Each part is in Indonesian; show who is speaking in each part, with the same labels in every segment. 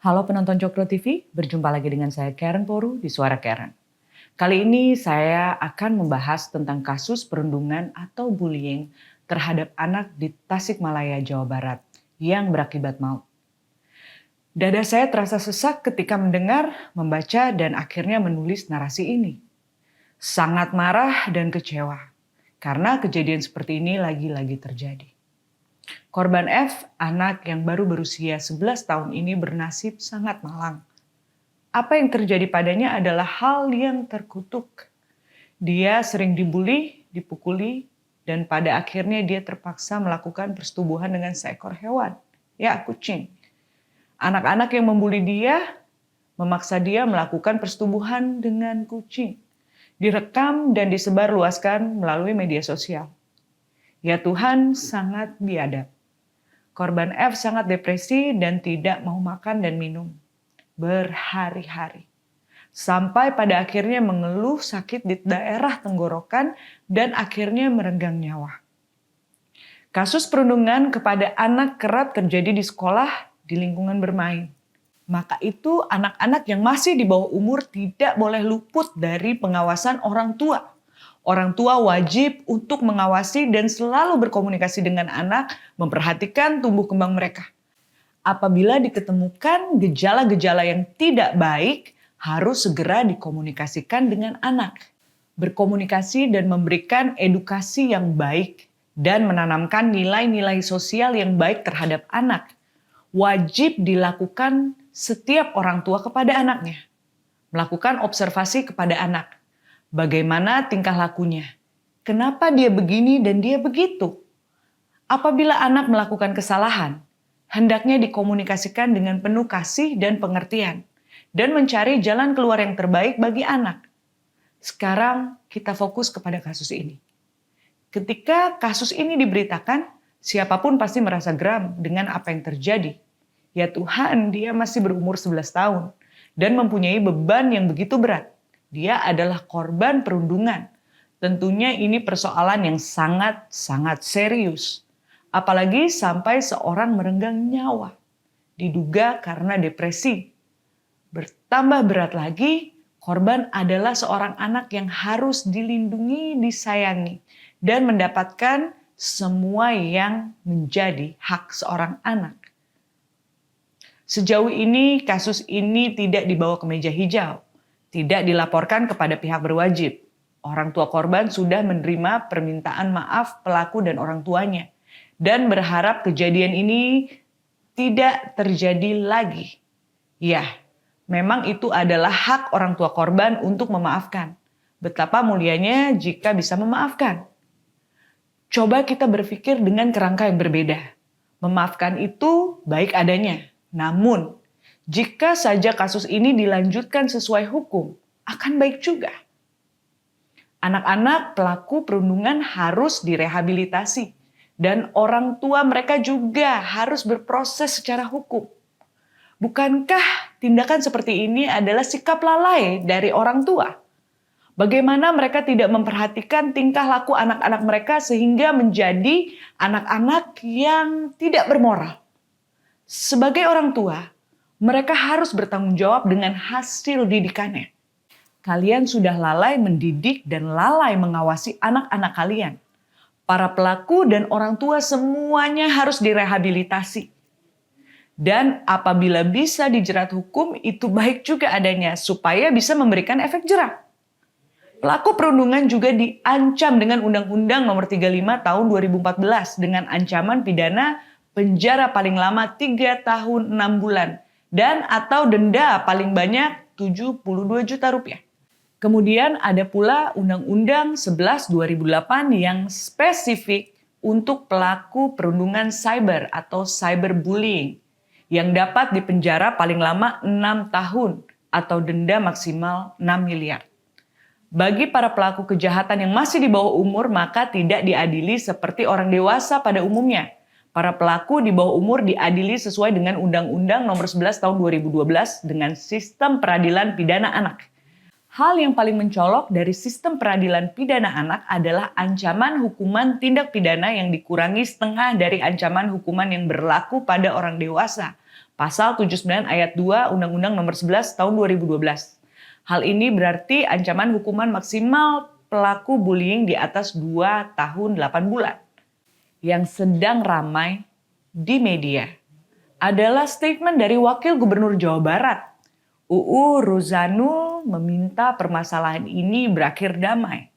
Speaker 1: Halo penonton Cokro TV, berjumpa lagi dengan saya Karen Poru di Suara Karen. Kali ini saya akan membahas tentang kasus perundungan atau bullying terhadap anak di Tasikmalaya, Jawa Barat yang berakibat maut. Dada saya terasa sesak ketika mendengar, membaca, dan akhirnya menulis narasi ini. Sangat marah dan kecewa karena kejadian seperti ini lagi-lagi terjadi. Korban F, anak yang baru berusia 11 tahun ini bernasib sangat malang. Apa yang terjadi padanya adalah hal yang terkutuk. Dia sering dibully, dipukuli, dan pada akhirnya dia terpaksa melakukan persetubuhan dengan seekor hewan, ya kucing. Anak-anak yang membuli dia, memaksa dia melakukan persetubuhan dengan kucing. Direkam dan disebarluaskan melalui media sosial. Ya Tuhan, sangat biadab. Korban F sangat depresi dan tidak mau makan dan minum berhari-hari. Sampai pada akhirnya mengeluh sakit di daerah tenggorokan dan akhirnya merenggang nyawa. Kasus perundungan kepada anak kerap terjadi di sekolah, di lingkungan bermain. Maka itu anak-anak yang masih di bawah umur tidak boleh luput dari pengawasan orang tua. Orang tua wajib untuk mengawasi dan selalu berkomunikasi dengan anak, memperhatikan tumbuh kembang mereka. Apabila diketemukan gejala-gejala yang tidak baik, harus segera dikomunikasikan dengan anak. Berkomunikasi dan memberikan edukasi yang baik dan menanamkan nilai-nilai sosial yang baik terhadap anak. Wajib dilakukan setiap orang tua kepada anaknya. Melakukan observasi kepada anak. Bagaimana tingkah lakunya? Kenapa dia begini dan dia begitu? Apabila anak melakukan kesalahan, hendaknya dikomunikasikan dengan penuh kasih dan pengertian, dan mencari jalan keluar yang terbaik bagi anak. Sekarang kita fokus kepada kasus ini. Ketika kasus ini diberitakan, siapapun pasti merasa geram dengan apa yang terjadi. Ya Tuhan, dia masih berumur 11 tahun dan mempunyai beban yang begitu berat. Dia adalah korban perundungan. Tentunya ini persoalan yang sangat-sangat serius. Apalagi sampai seorang merenggang nyawa. Diduga karena depresi. Bertambah berat lagi, korban adalah seorang anak yang harus dilindungi, disayangi, dan mendapatkan semua yang menjadi hak seorang anak. Sejauh ini kasus ini tidak dibawa ke meja hijau. Tidak dilaporkan kepada pihak berwajib. Orang tua korban sudah menerima permintaan maaf pelaku dan orang tuanya. Dan berharap kejadian ini tidak terjadi lagi. Ya, memang itu adalah hak orang tua korban untuk memaafkan. Betapa mulianya jika bisa memaafkan. Coba kita berpikir dengan kerangka yang berbeda. Memaafkan itu baik adanya. Namun, jika saja kasus ini dilanjutkan sesuai hukum, akan baik juga. Anak-anak pelaku perundungan harus direhabilitasi dan orang tua mereka juga harus berproses secara hukum. Bukankah tindakan seperti ini adalah sikap lalai dari orang tua? Bagaimana mereka tidak memperhatikan tingkah laku anak-anak mereka sehingga menjadi anak-anak yang tidak bermoral? Sebagai orang tua, mereka harus bertanggung jawab dengan hasil didikannya. Kalian sudah lalai mendidik dan lalai mengawasi anak-anak kalian. Para pelaku dan orang tua semuanya harus direhabilitasi. Dan apabila bisa dijerat hukum, itu baik juga adanya supaya bisa memberikan efek jerah. Pelaku perundungan juga diancam dengan Undang-Undang Nomor 35 Tahun 2014 dengan ancaman pidana penjara paling lama 3 tahun 6 bulan. Dan atau denda paling banyak 72 juta rupiah. Kemudian ada pula Undang-Undang 11 2008 yang spesifik untuk pelaku perundungan cyber atau cyberbullying yang dapat dipenjara paling lama 6 tahun atau denda maksimal 6 miliar. Bagi para pelaku kejahatan yang masih di bawah umur maka tidak diadili seperti orang dewasa pada umumnya. Para pelaku di bawah umur diadili sesuai dengan Undang-Undang Nomor 11 Tahun 2012 dengan sistem peradilan pidana anak. Hal yang paling mencolok dari sistem peradilan pidana anak adalah ancaman hukuman tindak pidana yang dikurangi setengah dari ancaman hukuman yang berlaku pada orang dewasa. Pasal 79 ayat 2 Undang-Undang Nomor 11 Tahun 2012. Hal ini berarti ancaman hukuman maksimal pelaku bullying di atas 2 tahun 8 bulan. Yang sedang ramai di media adalah statement dari Wakil Gubernur Jawa Barat, UU Ruzanul, meminta permasalahan ini berakhir damai.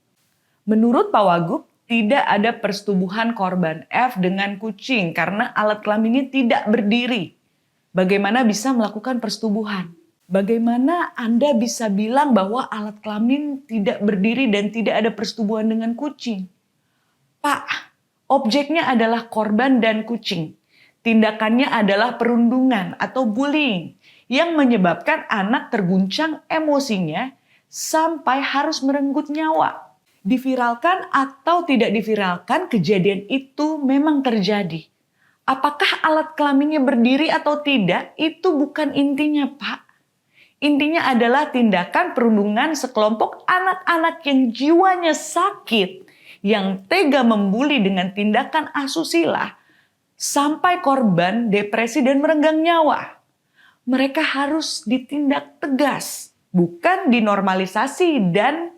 Speaker 1: Menurut Pak Wagub, tidak ada persetubuhan korban F dengan kucing karena alat kelaminnya tidak berdiri. Bagaimana bisa melakukan persetubuhan? Bagaimana Anda bisa bilang bahwa alat kelamin tidak berdiri dan tidak ada persetubuhan dengan kucing? Pak, objeknya adalah korban dan kucing. Tindakannya adalah perundungan atau bullying yang menyebabkan anak terguncang emosinya sampai harus merenggut nyawa. Diviralkan atau tidak diviralkan, kejadian itu memang terjadi. Apakah alat kelaminnya berdiri atau tidak, itu bukan intinya, Pak. Intinya adalah tindakan perundungan sekelompok anak-anak yang jiwanya sakit, yang tega membuli dengan tindakan asusila, sampai korban depresi dan merenggang nyawa. Mereka harus ditindak tegas, bukan dinormalisasi dan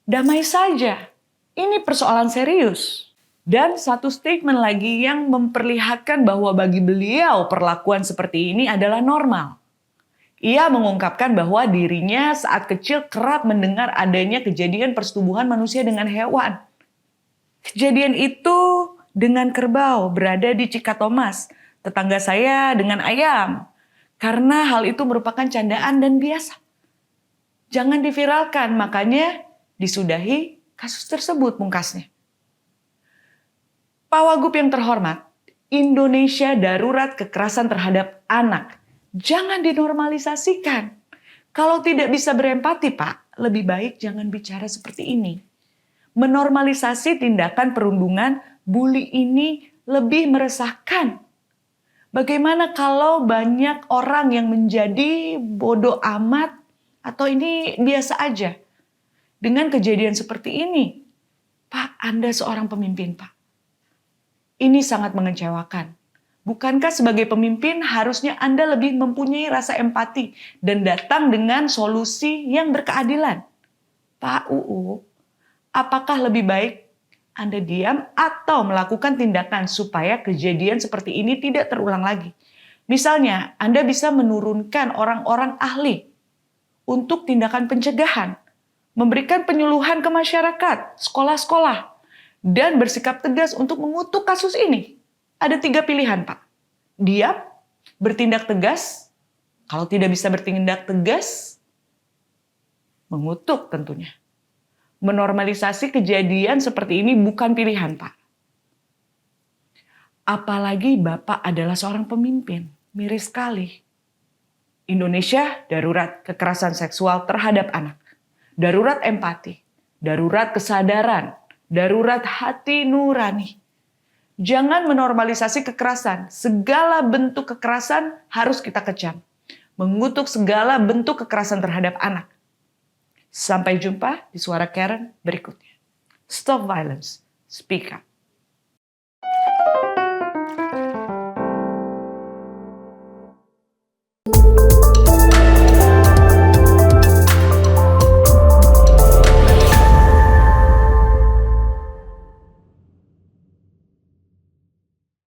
Speaker 1: damai saja. Ini persoalan serius. Dan satu statement lagi yang memperlihatkan bahwa bagi beliau perlakuan seperti ini adalah normal. Ia mengungkapkan bahwa dirinya saat kecil kerap mendengar adanya kejadian persetubuhan manusia dengan hewan. Kejadian itu dengan kerbau berada di Cikatomas, tetangga saya dengan ayam. Karena hal itu merupakan candaan dan biasa. Jangan diviralkan, makanya disudahi kasus tersebut pungkasnya. Pak Wagub yang terhormat, Indonesia darurat kekerasan terhadap anak. Jangan dinormalisasikan. Kalau tidak bisa berempati, Pak, lebih baik jangan bicara seperti ini. Menormalisasi tindakan perundungan, bully ini lebih meresahkan. Bagaimana kalau banyak orang yang menjadi bodoh amat atau ini biasa aja dengan kejadian seperti ini? Pak, Anda seorang pemimpin, Pak. Ini sangat mengecewakan. Bukankah sebagai pemimpin harusnya Anda lebih mempunyai rasa empati dan datang dengan solusi yang berkeadilan? Pak UU, apakah lebih baik Anda diam atau melakukan tindakan supaya kejadian seperti ini tidak terulang lagi? Misalnya, Anda bisa menurunkan orang-orang ahli untuk tindakan pencegahan, memberikan penyuluhan ke masyarakat, sekolah-sekolah, dan bersikap tegas untuk mengutuk kasus ini. Ada 3 pilihan, Pak. Diam, bertindak tegas, kalau tidak bisa bertindak tegas, mengutuk tentunya. Menormalisasi kejadian seperti ini bukan pilihan, Pak. Apalagi Bapak adalah seorang pemimpin, miris sekali. Indonesia darurat kekerasan seksual terhadap anak. Darurat empati, darurat kesadaran, darurat hati nurani. Jangan menormalisasi kekerasan. Segala bentuk kekerasan harus kita kecam. Mengutuk segala bentuk kekerasan terhadap anak. Sampai jumpa di Suara Karen berikutnya. Stop violence. Speak up.